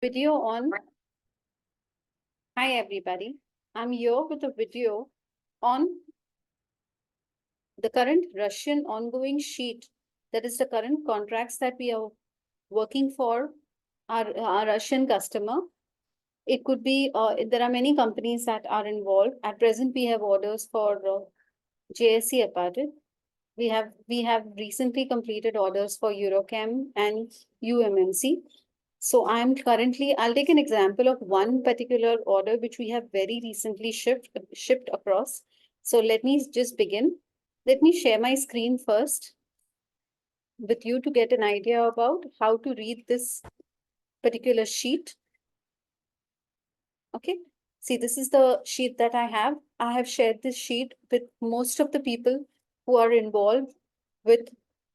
video on. Hi everybody, I'm here with a video on the current Russian ongoing sheet, that is the current contracts that we are working for our Russian customer. It could be, there are many companies that are involved. At present, we have orders for JSC Apartheid. We have recently completed orders for Eurochem and UMMC. So I'll take an example of one particular order which we have very recently shipped across. So let me just begin. Let me share my screen first with you to get an idea about how to read this particular sheet. Okay. See, this is the sheet that I have. I have shared this sheet with most of the people who are involved with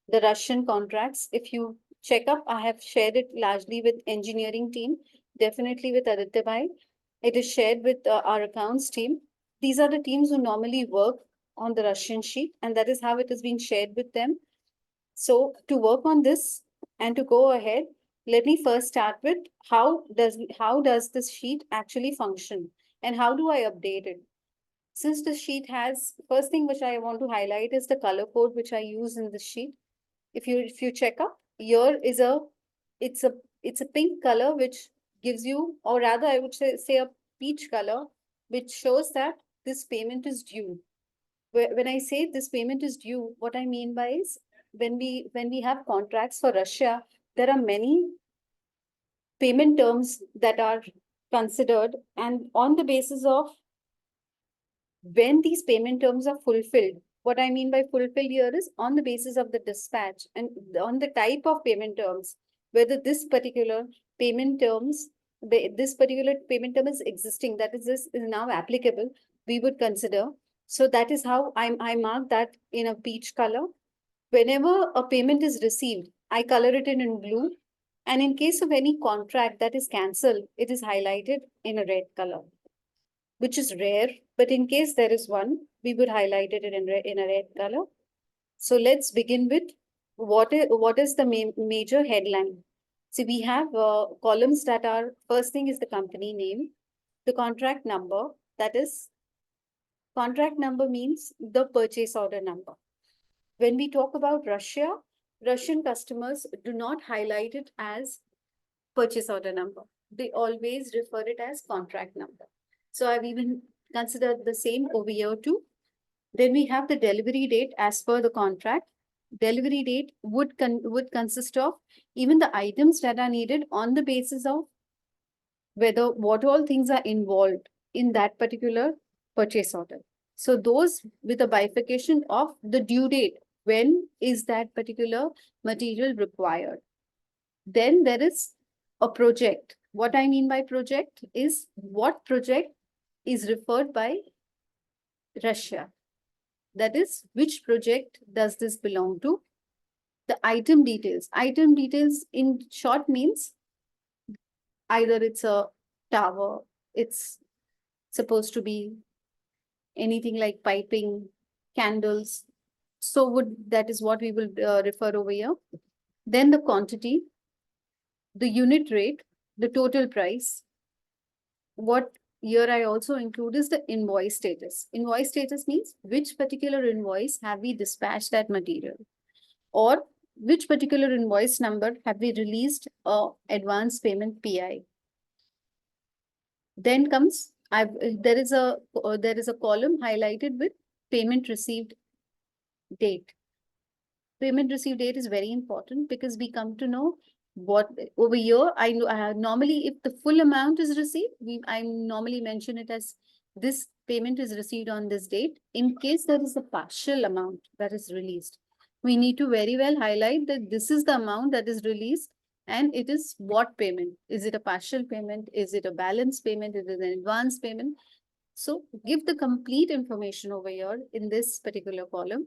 the Russian contracts. If you check up, I have shared it largely with engineering team, definitely with Aditya Bhai. It is shared with our accounts team. These are the teams who normally work on the Russian sheet, and that is how it is being shared with them. So to work on this and to go ahead, let me first start with how does this sheet actually function and how do I update it? Since the sheet has, first thing which I want to highlight is the color code which I use in the sheet. If you check up, here is it's a pink color which gives you, or rather I would say a peach color, which shows that this payment is due. When I say this payment is due, what I mean by is when we have contracts for Russia, there are many payment terms that are considered, and on the basis of when these payment terms are fulfilled, what I mean by fulfilled here is on the basis of the dispatch and on the type of payment terms, whether this particular payment term is existing, that is this is now applicable, we would consider. So that is how I mark that in a peach color. Whenever a payment is received, I color it in blue. And in case of any contract that is cancelled, it is highlighted in a red color, which is rare. But in case there is one, we would highlight it in a red color. So let's begin with what is the major headline. See, we have columns that are, first thing is the company name, the contract number, that is, contract number means the purchase order number. When we talk about Russia, Russian customers do not highlight it as purchase order number. They always refer it as contract number. So I've even considered the same over here too. Then we have the delivery date as per the contract. Delivery date would consist of even the items that are needed on the basis of whether what all things are involved in that particular purchase order. So those with a bifurcation of the due date, when is that particular material required? Then there is a project. What I mean by project is what project is referred by Russia. That is, which project does this belong to? The item details. Item details in short means either it's a tower, it's supposed to be anything like piping, candles. So that is what we will refer over here. Then the quantity, the unit rate, the total price. What here I also include is the invoice status. Invoice status means which particular invoice have we dispatched that material, or which particular invoice number have we released a advance payment PI. Then comes there is a column highlighted with payment received date. Payment received date is very important because we come to know what over here. I know normally if the full amount is received, I normally mention it as this payment is received on this date. In case there is a partial amount that is released, we need to very well highlight that this is the amount that is released and it is what payment. Is it a partial payment? Is it a balance payment? Is it an advance payment? So give the complete information over here in this particular column.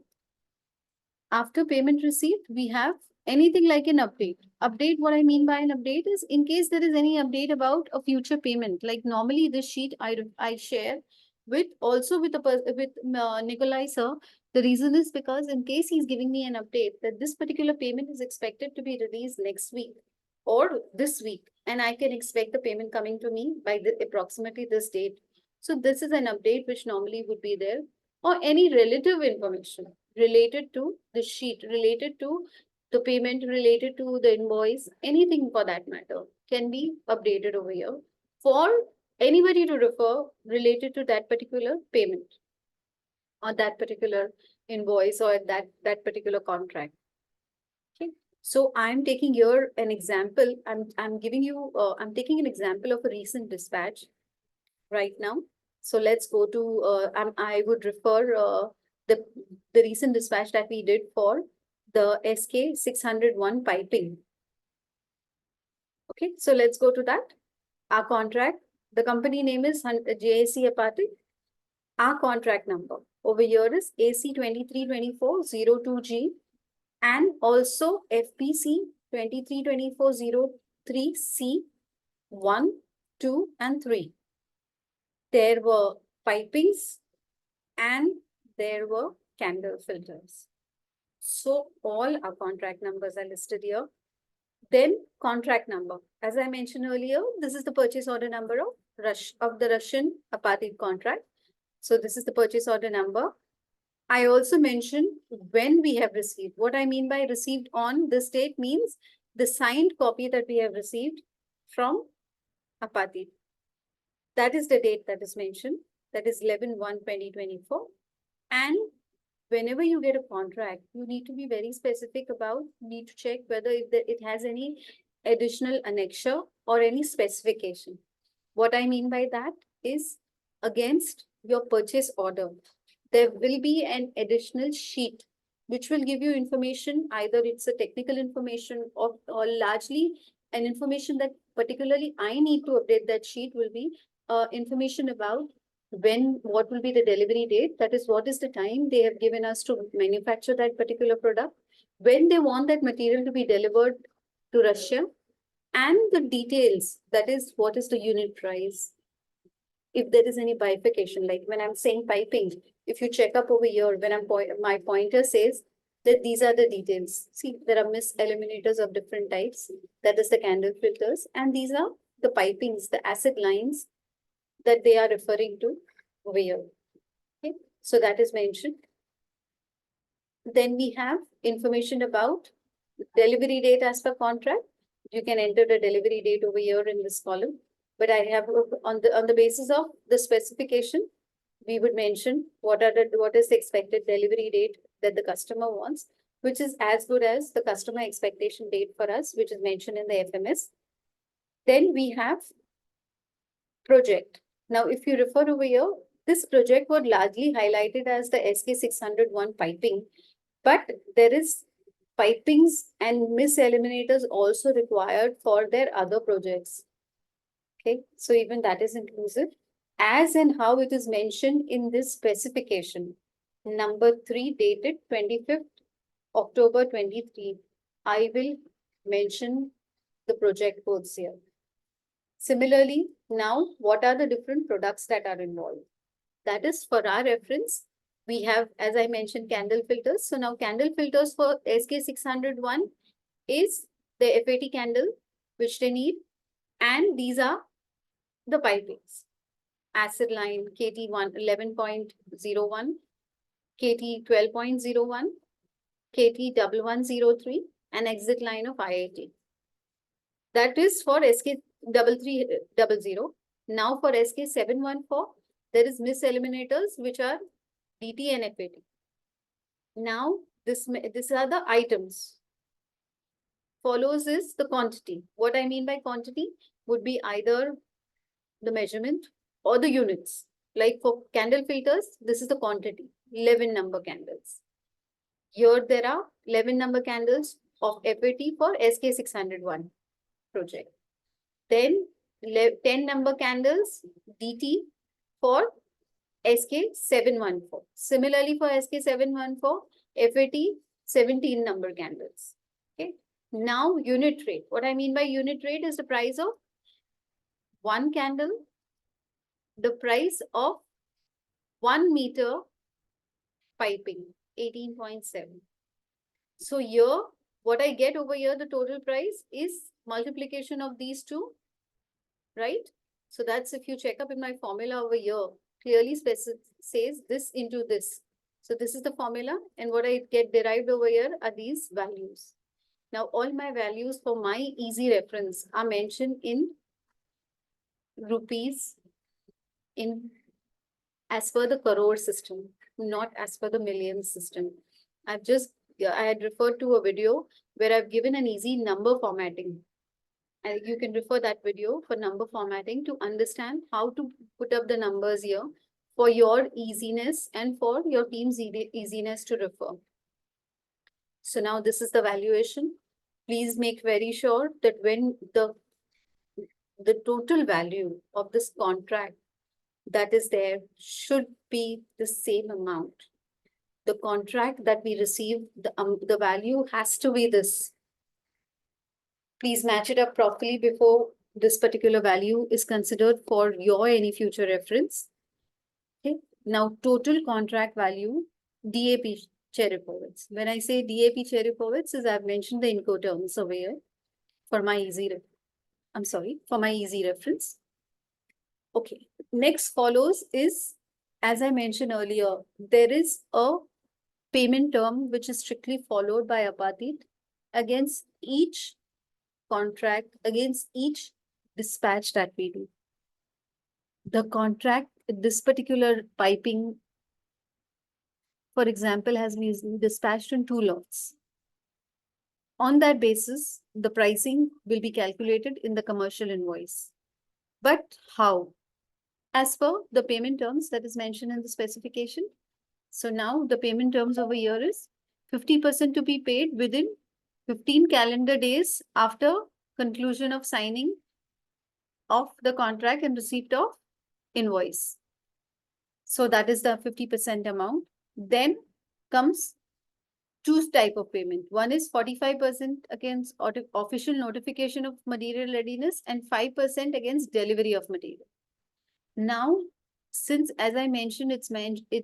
After payment received, we have anything like an update. Update, what I mean by an update is in case there is any update about a future payment. Like normally this sheet I share with Nikolai sir. The reason is because in case he's giving me an update that this particular payment is expected to be released next week or this week. and I can expect the payment coming to me by approximately this date. So this is an update which normally would be there, or any relative information related to the sheet, related to the payment, related to the invoice, anything for that matter can be updated over here for anybody to refer related to that particular payment or that particular invoice or that particular contract. Okay. So I'm taking here an example. I'm giving you I'm taking an example of a recent dispatch right now. So let's go to I would refer the the recent dispatch that we did for the SK 601 piping. Okay, so let's go to that. Our contract, the company name is JAC Apathy. Our contract number over here is AC 232402G and also FPC 232403C 1, 2, and 3. There were pipings and there were candle filters. So all our contract numbers are listed here. Then contract number. As I mentioned earlier, this is the purchase order number of the Russian Apatit contract. So this is the purchase order number. I also mentioned when we have received. What I mean by received on this date means the signed copy that we have received from Apatit. That is the date that is mentioned. That is 11/1/2024. And whenever you get a contract, you need to be very specific about, need to check whether it has any additional annexure or any specification. What I mean by that is against your purchase order, there will be an additional sheet which will give you information, either it's a technical information or largely an information that particularly I need to update that sheet will be information about what will be the delivery date, that is what is the time they have given us to manufacture that particular product, when they want that material to be delivered to Russia, and the details, that is what is the unit price. If there is any bifurcation, like when I'm saying piping, if you check up over here, when my pointer says that these are the details. See, there are mist eliminators of different types, that is the candle filters, and these are the pipings, the acid lines that they are referring to over here. Okay, so that is mentioned. Then we have information about delivery date as per contract. You can enter the delivery date over here in this column. But I have on the basis of the specification, we would mention what is the expected delivery date that the customer wants, which is as good as the customer expectation date for us, which is mentioned in the FMS. Then we have project. Now, if you refer over here, this project was largely highlighted as the SK 601 piping, but there is pipings and mist eliminators also required for their other projects. Okay, so even that is inclusive, as and how it is mentioned in this specification. Number 3, dated 25th October 23. I will mention the project codes here. Similarly, now what are the different products that are involved? That is for our reference. We have, as I mentioned, candle filters. So now candle filters for SK 601 is the FAT candle, which they need. And these are the pipings. Acid line KT 11.01, KT 12.01, KT 1103, and exit line of IIT. That is for SK 3300. Now for SK 714, there is mist eliminators, which are DT and FAT. Now, these are the items. Follows is the quantity. What I mean by quantity would be either the measurement or the units. Like for candle filters, this is the quantity, 11 number candles. Here there are 11 number candles of FAT for SK 601 project. Then 10 number candles DT for SK 714. Similarly for SK 714, FAT 17 number candles. Okay. Now unit rate. What I mean by unit rate is the price of one candle, the price of 1 meter piping, 18.7. So here What I get over here, the total price is multiplication of these two, right? So that's, if you check up in my formula over here, clearly says this into this. So this is the formula, and what I get derived over here are these values. Now all my values for my easy reference are mentioned in rupees, in as per the crore system, not as per the million system. I had referred to a video where I've given an easy number formatting. And you can refer that video for number formatting to understand how to put up the numbers here for your easiness and for your team's easiness to refer. So now this is the valuation. Please make very sure that when the total value of this contract that is there should be the same amount. The contract that we receive, the value has to be this. Please match it up properly before this particular value is considered for your any future reference. Okay. Now, total contract value, DAP Cherepovitz. When I say DAP Cherepovitz, is I've mentioned the Incoterms over here for my for my easy reference. Okay. Next follows is, as I mentioned earlier, there is a payment term which is strictly followed by Apatit against each contract, against each dispatch that we do. The contract, this particular piping, for example, has been dispatched in 2 lots. On that basis, the pricing will be calculated in the commercial invoice. But how? As per the payment terms that is mentioned in the specification. So now the payment terms over here is 50% to be paid within 15 calendar days after conclusion of signing of the contract and receipt of invoice. So that is the 50% amount. Then comes 2 type of payment. One is 45% against official notification of material readiness and 5% against delivery of material. Now, since as I mentioned, it's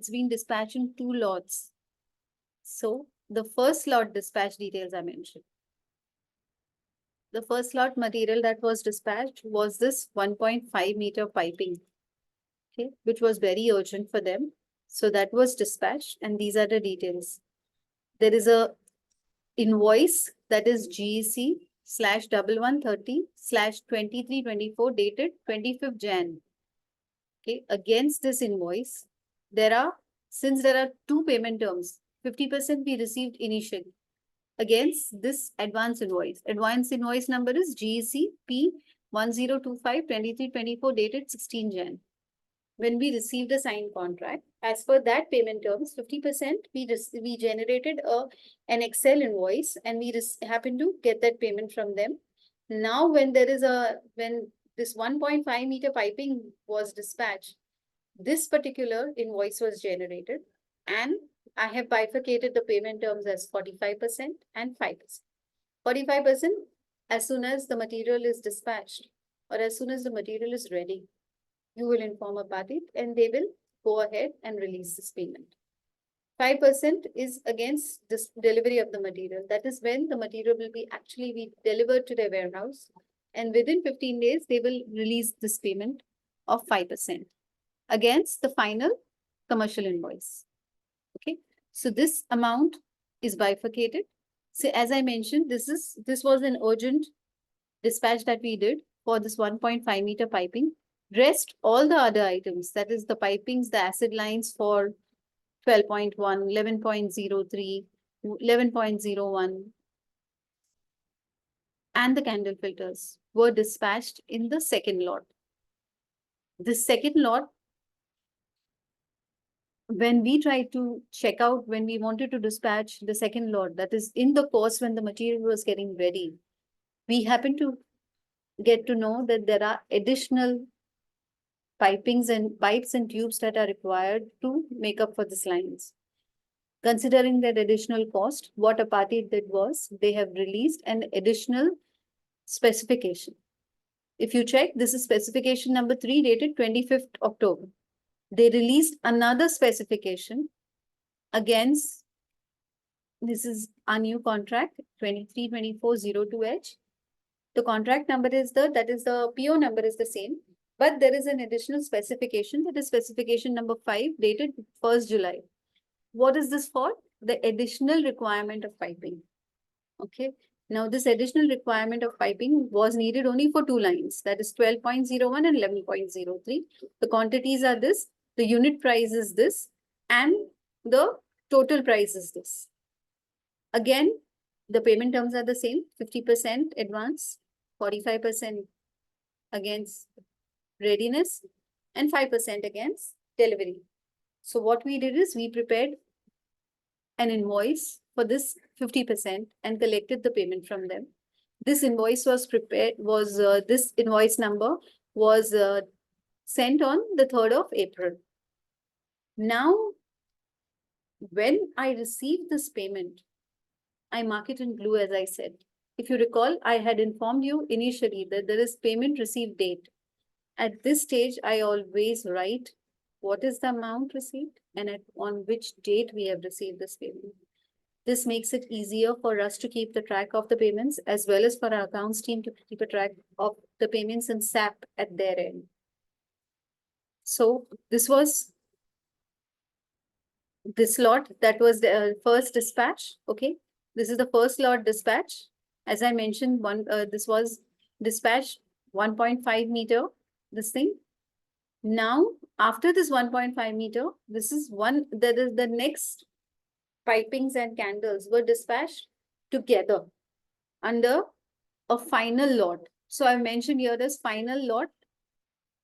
been dispatched in 2 lots. So the first lot dispatch details I mentioned. The first lot material that was dispatched was this 1.5 meter piping, okay, which was very urgent for them. So that was dispatched, and these are the details. There is a invoice that is GEC/1130/2324 dated 25th Jan. Okay, against this invoice, since there are 2 payment terms, 50% we received initially against this advance invoice. Advance invoice number is GEC P1025/2324 dated 16 Jan. When we received a signed contract, as per that payment terms, 50% we generated an Excel invoice, and we happened to get that payment from them. Now, when this 1.5 meter piping was dispatched, this particular invoice was generated, and I have bifurcated the payment terms as 45% and 5%. 45% as soon as the material is dispatched or as soon as the material is ready, you will inform Apatit and they will go ahead and release this payment. 5% is against this delivery of the material. That is when the material will be actually delivered to their warehouse, and within 15 days, they will release this payment of 5% against the final commercial invoice. Okay, so this amount is bifurcated. So as I mentioned, this was an urgent dispatch that we did for this 1.5 meter piping. Rest, all the other items, that is the pipings, the acid lines for 12.1, 11.03, 11.01, and the candle filters were dispatched in the second lot. The second lot, when we tried to check out, when we wanted to dispatch the second lot, that is in the course when the material was getting ready, we happened to get to know that there are additional pipes and tubes that are required to make up for these lines. Considering that additional cost, what Apatit did was they have released an additional specification. If you check, this is specification number 3 dated 25th October. They released another specification against This is our new contract 232402H. The contract number is that is the PO number is the same, but there is an additional specification, that is specification number 5 dated 1st July. What is this for? The additional requirement of piping. Okay. Now this additional requirement of piping was needed only for two lines, that is 12.01 and 11.03. The quantities are this, the unit price is this, and the total price is this. Again, the payment terms are the same, 50% advance, 45% against readiness, and 5% against delivery. So what we did is we prepared an invoice for this 50% and collected the payment from them. This invoice was prepared, this invoice number was sent on the 3rd of April. Now, when I received this payment, I mark it in blue, as I said. If you recall, I had informed you initially that there is payment received date. At this stage, I always write what is the amount received and on which date we have received this payment. This makes it easier for us to keep the track of the payments, as well as for our accounts team to keep a track of the payments in SAP at their end. So this was this lot, that was the first dispatch. Okay, this is the first lot dispatch. As I mentioned, this was dispatch 1.5 meter, this thing. Now, after this 1.5 meter, this is the next pipings and candles were dispatched together under a final lot. So I mentioned here as final lot.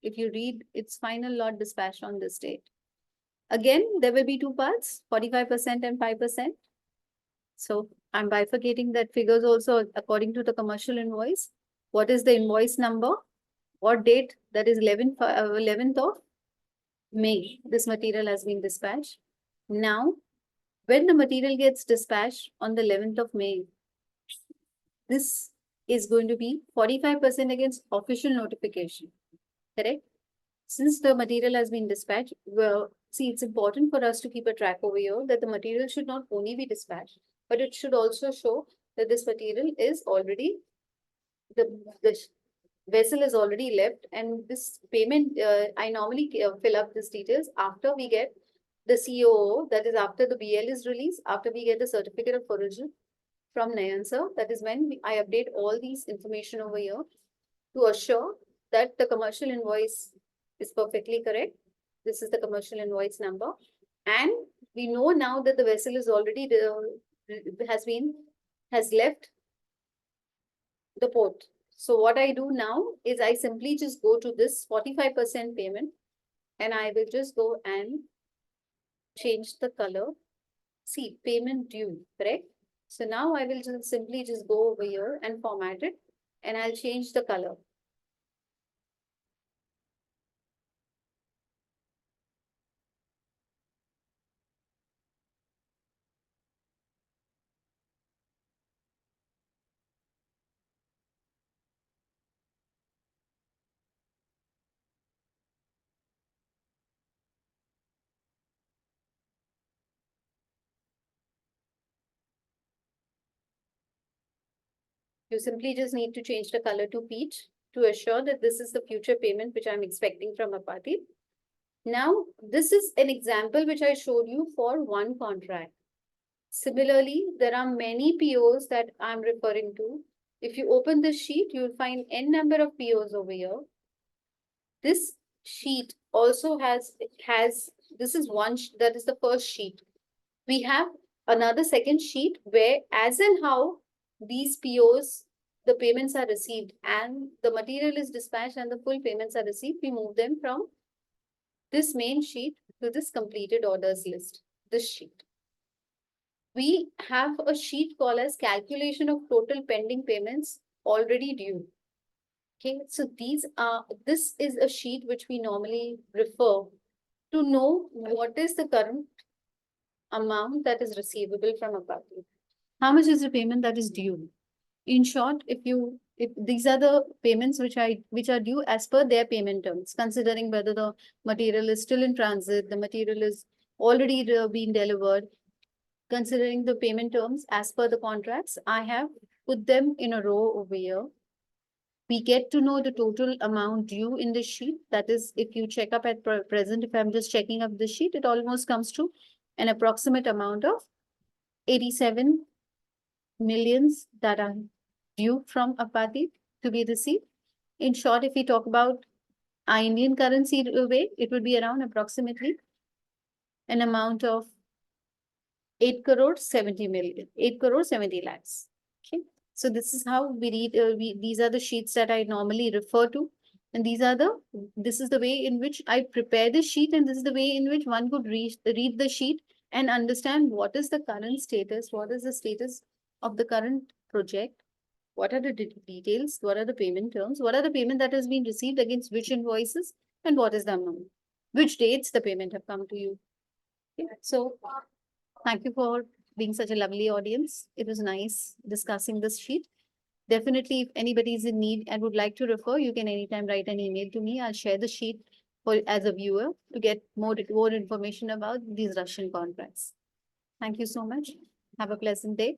If you read, it's final lot dispatched on this date. Again, there will be two parts, 45% and 5%. So I'm bifurcating that figures also according to the commercial invoice. What is the invoice number? What date? That is 11th of May. This material has been dispatched. Now, when the material gets dispatched on the 11th of May, this is going to be 45% against official notification. Correct? Since the material has been dispatched, well, see, it's important for us to keep a track over here that the material should not only be dispatched, but it should also show that this material is already, the vessel is already left, and this payment, I normally fill up these details after we get the COO, that is after the BL is released, after we get the certificate of origin from Nayan sir, that is when I update all these information over here to assure that the commercial invoice is perfectly correct. This is the commercial invoice number. And we know now that the vessel is already, has left the port. So what I do now is I simply just go to this 45% payment and I will just go and change the color. See, payment due, correct? So now I will just simply just go over here and format it and I'll change the color. You simply just need to change the color to peach to assure that this is the future payment which I'm expecting from a party. Now, this is an example which I showed you for one contract. Similarly, there are many POs that I'm referring to. If you open this sheet, you'll find n number of POs over here. This sheet also has, this is one, that is the first sheet. We have another second sheet where as and how these POs, the payments are received and the material is dispatched and the full payments are received, we move them from this main sheet to this completed orders list, this sheet. We have a sheet called as calculation of total pending payments already due. Okay, so this is a sheet which we normally refer to know what is the current amount that is receivable from a party. How much is the payment that is due? In short, if these are the payments which are due as per their payment terms, considering whether the material is still in transit, the material is already being delivered, considering the payment terms as per the contracts. I have put them in a row over here. We get to know the total amount due in the sheet. That is, if you check up at present, if I'm just checking up the sheet, it almost comes to an approximate amount of 87 millions that are due from Apati to be received. In short, if we talk about our Indian currency way, it would be around approximately an amount of 8 crore 70 million, 8 crore 70 lakhs. Okay. So this is how we read, these are the sheets that I normally refer to. And this is the way in which I prepare the sheet, and this is the way in which one could read the sheet and understand what is the current status, what is the status of the current project, what are the details, what are the payment terms, what are the payment that has been received against which invoices, and what is the amount, which dates the payment have come to you. Okay. So thank you for being such a lovely audience. It was nice discussing this sheet. Definitely, if anybody is in need and would like to refer, you can anytime write an email to me. I'll share the sheet for as a viewer to get more information about these Russian contracts. Thank you so much. Have a pleasant day.